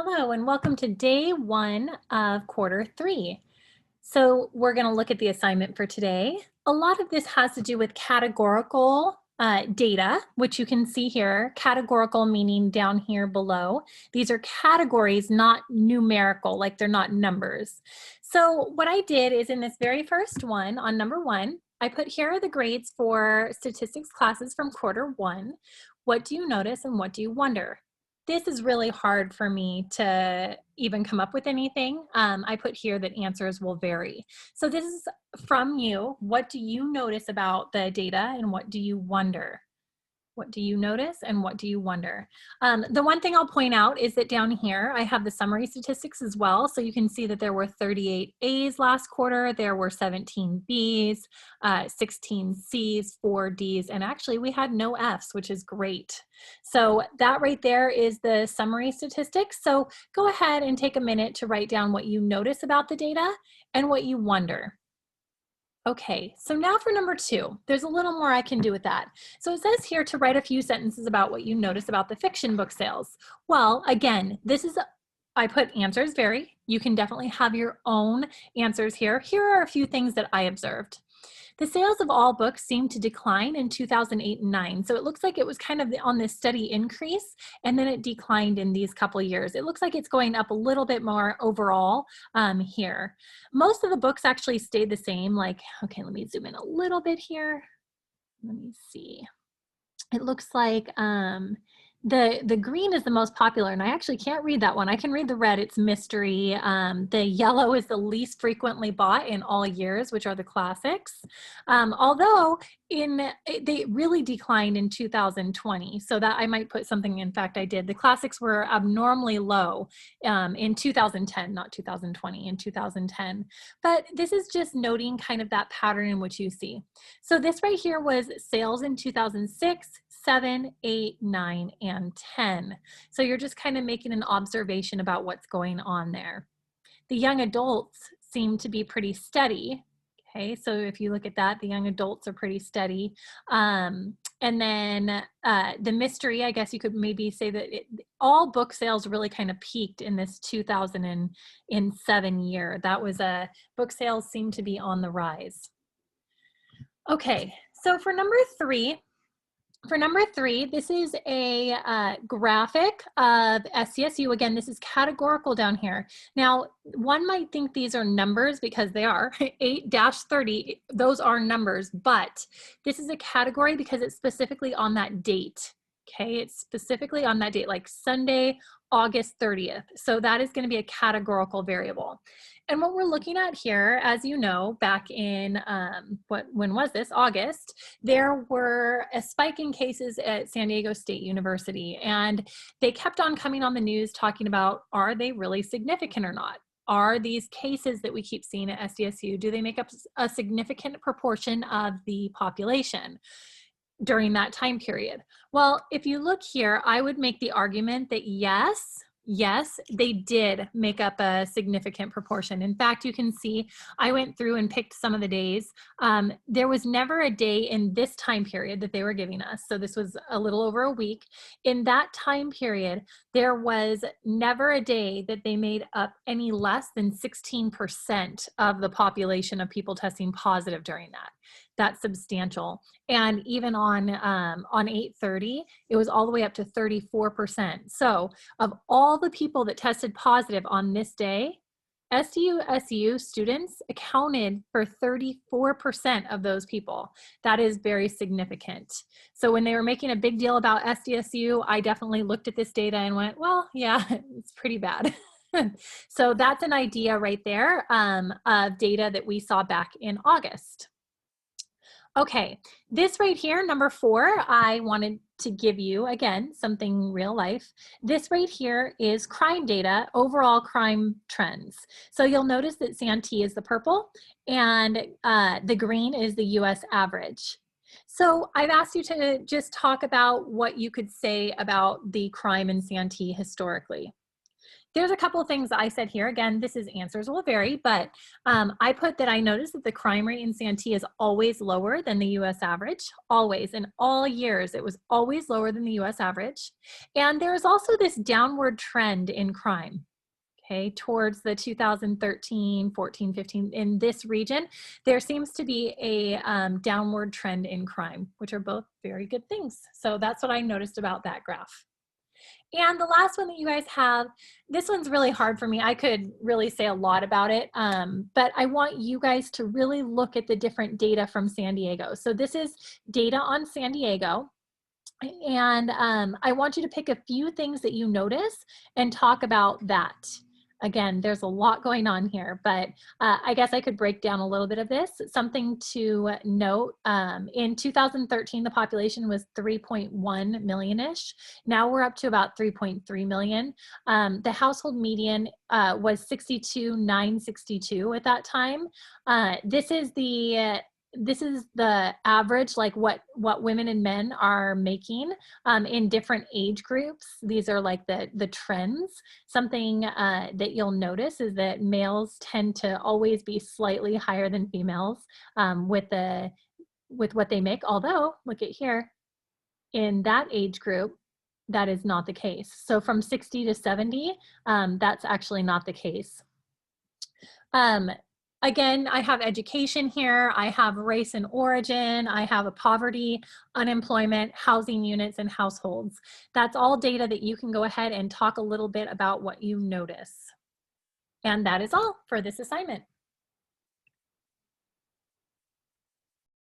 Hello and welcome to day one of quarter three. So we're going to look at the assignment for today. A lot of this has to do with categorical data, which you can see here. Categorical meaning down here below. These are categories, not numerical, like they're not numbers. So what I did is in this very first one, on number one, I put here are the grades for statistics classes from quarter one. What do you notice and what do you wonder? This is really hard for me to even come up with anything. I put here that answers will vary. So this is from you. What do you notice about the data and what do you wonder? What do you notice and what do you wonder? The one thing I'll point out is that down here, I have the summary statistics as well. So you can see that there were 38 A's last quarter, there were 17 B's, 16 C's, 4 D's, and actually we had no F's, which is great. So that right there is the summary statistics. So go ahead and take a minute to write down what you notice about the data and what you wonder. Okay, so now for number two, there's a little more I can do with that. So it says here to write a few sentences about what you notice about the fiction book sales. Well, again, I put answers vary. You can definitely have your own answers here. Here are a few things that I observed. The sales of all books seemed to decline in 2008 and 9. So it looks like it was kind of on this steady increase and then it declined in these couple of years. It looks like it's going up a little bit more overall here. Most of the books actually stayed the same. Like, okay, let me zoom in a little bit here. Let me see. It looks like the green is the most popular, and I actually can't read that one. I can read the red, it's mystery. The yellow is the least frequently bought in all years, which are the classics. Although they really declined in 2020, so that I might put something, in fact I did. The classics were abnormally low in 2010, not 2020, in 2010. But this is just noting kind of that pattern in which you see. So this right here was sales in 2006, 7, 8, 9, and 10. So you're just kind of making an observation about what's going on there. The young adults seem to be pretty steady. Okay, so if you look at that, the young adults are pretty steady. And then the mystery, I guess you could maybe say that all book sales really kind of peaked in this 2007 year. That was book sales seem to be on the rise. Okay, so for number three, this is a graphic of SDSU. Again, this is categorical down here. Now, one might think these are numbers because they are. 8-30, those are numbers, but this is a category because it's specifically on that date. Okay, it's specifically on that date, like Sunday, August 30th. So that is going to be a categorical variable. And what we're looking at here, as you know, back in, when was this? August, there were a spike in cases at San Diego State University, and they kept on coming on the news talking about, are they really significant or not? Are these cases that we keep seeing at SDSU, do they make up a significant proportion of the population during that time period? Well, if you look here, I would make the argument that yes, they did make up a significant proportion. In fact, you can see I went through and picked some of the days. There was never a day in this time period that they were giving us. So this was a little over a week. In that time period, there was never a day that they made up any less than 16% of the population of people testing positive during that. That's substantial. And even on 8/30, it was all the way up to 34%. So of all the people that tested positive on this day, SDSU students accounted for 34% of those people. That is very significant. So when they were making a big deal about SDSU, I definitely looked at this data and went, well, yeah, it's pretty bad. So that's an idea right there of data that we saw back in August. Okay, this right here, number 4, I wanted to give you, again, something real life. This right here is crime data, overall crime trends. So you'll notice that Santee is the purple and the green is the US average. So I've asked you to just talk about what you could say about the crime in Santee historically. There's a couple of things I said here. Again, this is answers will vary, but I put that I noticed that the crime rate in Santee is always lower than the US average, always. In all years, it was always lower than the US average. And there is also this downward trend in crime. Okay, towards the 2013, 14, 15, in this region, there seems to be a downward trend in crime, which are both very good things. So that's what I noticed about that graph. And the last one that you guys have, this one's really hard for me. I could really say a lot about it, but I want you guys to really look at the different data from San Diego. So this is data on San Diego. And I want you to pick a few things that you notice and talk about that. Again, there's a lot going on here, but I guess I could break down a little bit of this. Something to note, in 2013, the population was 3.1 million-ish. Now we're up to about 3.3 million. The household median was 62,962 at that time. This is the average, like what women and men are making in different age groups. These are like the trends. Something that you'll notice is that males tend to always be slightly higher than females with what they make. Although, look at here, in that age group, that is not the case. So from 60 to 70, that's actually not the case. Again, I have education here, I have race and origin, I have a poverty, unemployment, housing units, and households. That's all data that you can go ahead and talk a little bit about what you notice. And that is all for this assignment.